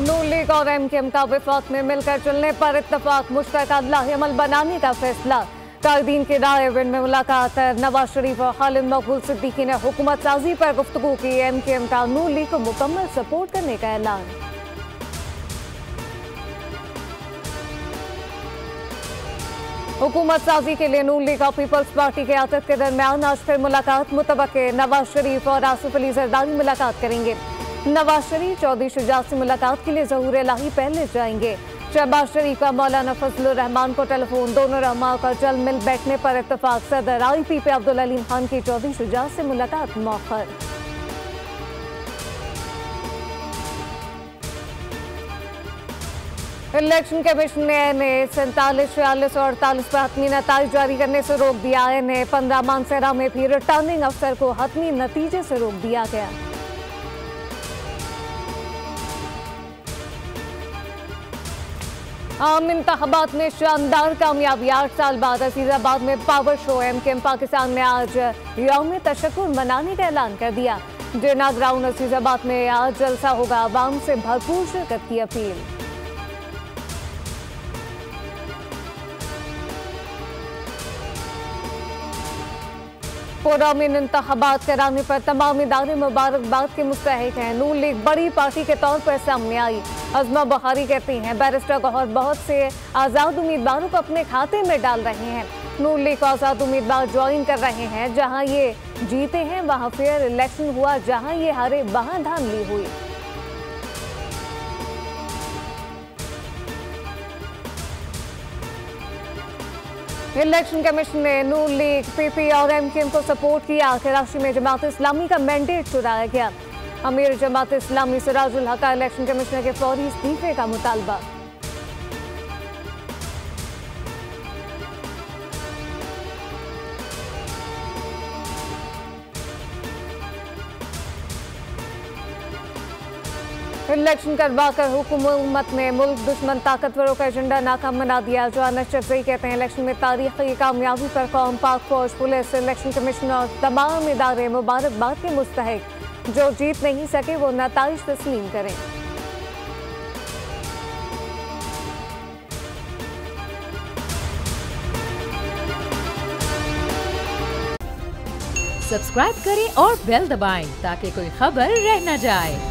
नून league और MQM का वफाक में मिलकर चलने पर इत्तफाक मुश्तरका लाहेअमल बनाने का फैसला। कायदीन की राय विन में मुलाकात। नवाज शरीफ और खालिद मकबूल सिद्दीकी ने हुकूमत साजी पर गुफ्तगू की। एमकेएम का नून लीग को मुकम्मल सपोर्ट करने का ऐलान। हुकूमत साजी के लिए नून लीग और पीपल्स पार्टी के क़यादत के दरमियान आज फिर मुलाकात मुतवक्के। नवाज शरीफ और आसिफ अली जरदारी मुलाकात करेंगे। नवाज शरीफ चौधरी शुजात से मुलाकात के लिए ज़हूर इलाही पहले जाएंगे। शहबाज शरीफ का मौलाना फजलुर रहमान को टेलीफोन। दोनों रहमा का जल्द मिल बैठने पर इत्तफाक। सदर IPP अब्दुल अलीम खान की चौधरी शुजात से मुलाकात मौखर। इलेक्शन कमीशन ने 47, 46 और 48 पर हतमी नतीजे जारी करने से रोक दिया। इन्हें 15 मानसरा में भी रिटर्निंग अफसर को हतमी नतीजे से रोक दिया गया। आम इंतखाबात में शानदार कामयाबी। 8 साल बाद अजीजाबाद में पावर शो। एमकेएम पाकिस्तान ने आज यौम तशक्कुर मनाने का ऐलान कर दिया। जिन्ना ग्राउंड अजीजाबाद में आज जलसा होगा। आवाम से भरपूर शिरकत की अपील। पुरअमन इंतखाबात कराने पर तमाम इदारे मुबारकबाद के मुस्तहिक हैं। नून लीग बड़ी पार्टी के तौर पर सामने आई। अज़मा बुखारी कहती हैं बैरिस्टर गौहर बहुत से आज़ाद उम्मीदवारों को अपने खाते में डाल रहे हैं। नून लीग को आज़ाद उम्मीदवार ज्वाइन कर रहे हैं। जहां ये जीते हैं वहां फेयर इलेक्शन हुआ, जहां ये हारे वहां धांधली हुई। इलेक्शन कमीशन ने नून लीग, PP और एमकेएम को सपोर्ट किया। कराची में जमात इस्लामी का मैंडेट चुराया गया। अमीर जमात इस्लामी सिराजुल हक का इलेक्शन कमिश्नर के फौरी इस्तीफे का मुतालबा। इलेक्शन करवाकर हुकूमत ने मुल्क दुश्मन ताकतवरों का एजेंडा नाकाम बना दिया। जो अनशरजई कहते हैं इलेक्शन में तारीखी कामयाबी पर कौम, पाक फौज, पुलिस, इलेक्शन कमीशन और तमाम इदारे मुबारकबाद के मुस्तहिक। जो जीत नहीं सके वो नताइज तस्लीम करें। सब्सक्राइब करें और बेल दबाएं ताकि कोई खबर रह न जाए।